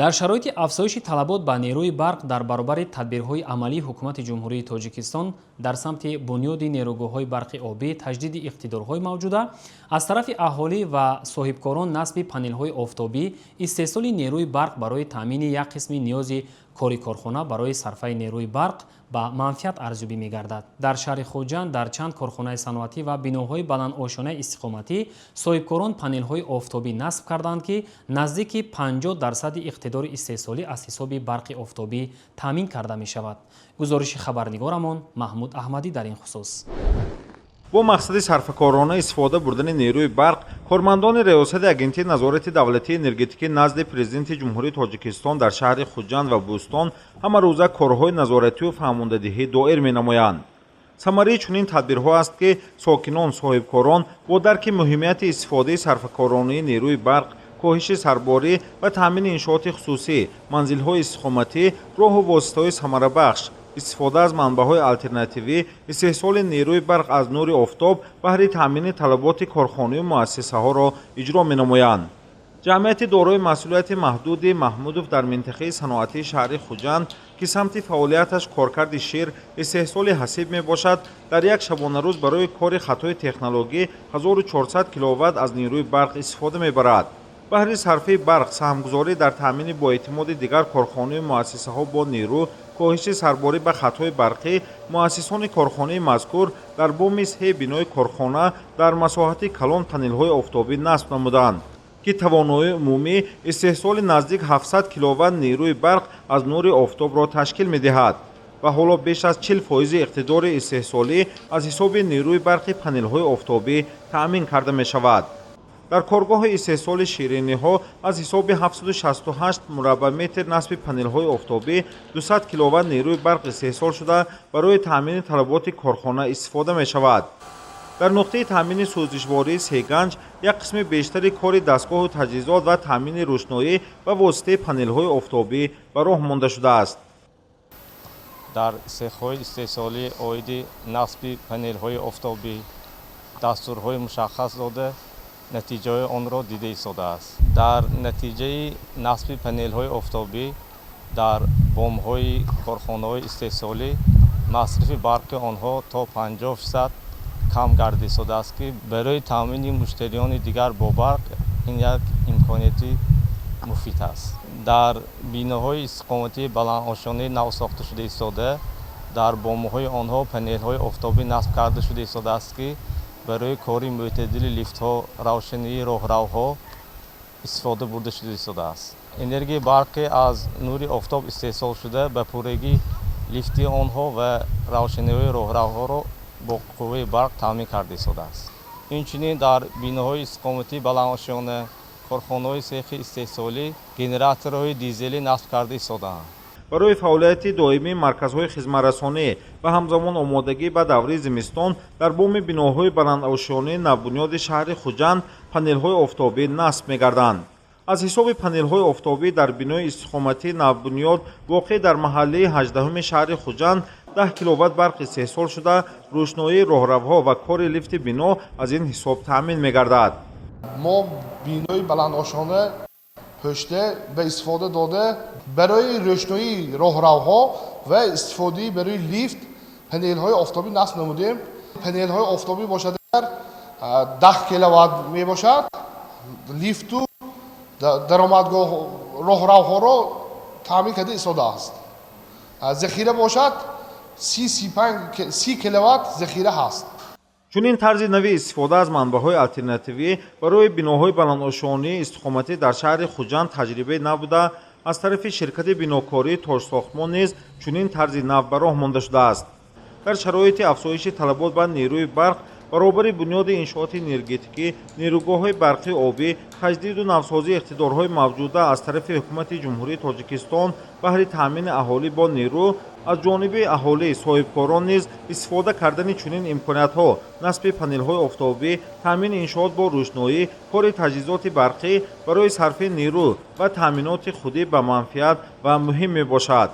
дар шароити афзоиши талабот ба нерӯи барқ дар баробари тадбирҳои амалии ҳукумати ҷумҳурии Тоҷикистон дар самти бунёди нерӯгоҳҳои барқи обӣ таҷдиди иқтидорҳои мавҷуда, аз тарафи аҳолӣ ва соҳибкорон насби панелҳои офтобӣ, истеҳсоли нерӯи барқ барои таъмини як қисми ниёзи кори корхона барои сарфаи нерӯи барқ ба манфиат арзёбӣ мегардад. Дар шаҳри Хуҷанд дар чанд корхонаи саноатӣ ва биноҳои баландошонаи истиқоматӣ соҳибкорон панелҳои офтобӣ насб карданд, ки наздики 50% иқтидори истеҳсолӣ аз ҳисоби барқи офтобӣ таъмин карда мешавад. гузориши хабарнигорамон Маҳмуд Аҳмадӣ дар ин хусус. бо мақсади сарфакорона истифода бурдани нерӯи барқ, кормандони риёсати агентии назорати давлатии энергетикӣ назди президенти ҷумҳурии Тоҷикистон дар шаҳри Хуҷанд ва Бӯстон ҳамарӯза корҳои назоратию фаҳмондадиҳӣ доир менамоянд. самараи чунин тадбирҳо аст, ки сокинон соҳибкорон бо дарки муҳимияти истифодаи сарфакоронаи нерӯи барқ, коҳиши сарборӣ ва таъмини иншооти хусусӣ, манзилҳои истиқоматӣ, роҳу воситаҳои самарабахш, истифода аз манбаъҳои алтернативӣ, истеҳсоли нерӯи барқ аз нури офтоб баҳри таъмини талаботи корхонавию муассисаҳоро иҷро менамоянд. ҷамъияти дорои масъулияти маҳдуди Маҳмудов дар минтақаи саноатии шаҳри Хуҷанд, ки самти фаъолияташ коркарди шир, истеҳсоли ҳасиб мебошад, дар як шабонарӯз барои кори хатои технологӣ 1400 киловатт аз нерӯи барқ истифода мебарад. баҳри сарфаи барқ, саҳмгузорӣ дар таъмини боэътимоди дигар корхонавию муассисаҳо бо нерӯ, коҳиши сарборӣ ба хатҳои барқӣ, муассисони корхонаи мазкур дар боми сеҳ бинои корхона дар масоҳати калон панелҳои офтобӣ насб намуданд, ки тавоноии умумӣ истеҳсоли наздик 700 киловатт нерӯи барқ аз нури офтобро ташкил медиҳад ва ҳоло беш аз 40% иқтидори истеҳсолӣ аз ҳисоби нерӯи барқи панелҳои офтобӣ таъмин карда мешавад. дар коргоҳи истеҳсоли шириниҳо аз ҳисоби 768 мураббаъметр насби панелҳои офтобӣ 200 киловатт нерӯи барқ истеҳсол шуда барои таъмини талаботи корхона истифода мешавад. дар нуқтаи таъмини сӯзишвории Сеганҷ, як қисми бештари кори дастгоҳу таҷҳизот ва таъмини рӯшноӣ ба воситаи панелҳои офтобӣ ба роҳ монда шудааст. дар сехҳои истеҳсолӣ оиди насби панелҳои офтобӣ дастурҳои мушаххас дода натиҷаҳои онро дида истодааст. дар натиҷаи насби панелҳои офтобӣ дар бомҳои корхонаҳои истеҳсолӣ масрифи барқи онҳо то 50% кам гарда истодааст, ки барои таъмини муштариёни дигар бо барқ ин як имконияти муфид аст. дар биноҳои истиқоматии баландошонаи навсохта шуда истода дар бомҳои онҳо панелҳои офтобӣ насб карда шуда истодааст, ки барои кори мӯътадили лифтҳо, равшании роҳравҳо истифода бурда шуда истодааст. энергияи барқи аз нури офтоб истеҳсол шуда ба пуррагии лифти онҳо ва равшаниҳои роҳравҳоро бо қувваи барқ таъмин карда истодааст. инчунин дар биноҳои истиқоматии баландошона, корхонаҳои сехи истеҳсолӣ генераторҳои дизелӣ насб карда истодаанд. барои фаъолияти доимии марказҳои хизматрасонӣ ва ҳамзамон омодагӣ ба даврии зимистон дар боми биноҳои баландошонаи навбунёди шаҳри Хуҷанд панелҳои офтобӣ насб мегарданд. аз ҳисоби панелҳои офтобӣ дар бинои истиқоматии навбунёд воқеъ дар маҳаллаи 18-уми шаҳри Хуҷанд 10 киловатт барқ истеҳсол шуда, рӯшноии роҳравҳо ва кори лифти бино аз ин ҳисоб таъмин мегардад. мо бинои баландошона ҳошта ба истифода дода барои рӯшноии роҳравҳо ва истифодаи барои лифт панелҳои офтобӣ насб намудем. панелҳои офтобӣ бошад 10 киловатт мебошад, лифту даромадгоҳ роҳравҳоро таъмин карда истодааст. захира бошад 30 киловатт захира ҳаст. чунин тарзи нави истифода аз манбаъҳои алтернативӣ барои биноҳои баландошонии истиқоматӣ дар шаҳри Хуҷанд таҷрибаи нав буда, аз тарафи ширкати бинокории Tojсохтмон низ чунин тарзи нав ба роҳ монда шудааст. дар шароити афзоиши талабот ба нерӯи барқ, баробари бунёди иншооти энергетикӣ, нерӯгоҳҳои барқи обӣ, таҷдиду навсозии иқтидорҳои мавҷуда аз тарафи ҳукумати ҷумҳурии Тоҷикистон баҳри таъмини аҳолӣ бо нерӯ, аз ҷониби аҳолӣ соҳибкорон низ истифода кардани чунин имкониятҳо, насби панелҳои офтобӣ, таъмини иншоот бо рӯшноӣ, кори таҷҳизоти барқӣ барои сарфи нерӯ ва таъминоти худӣ ба манфиат ва муҳим мебошад.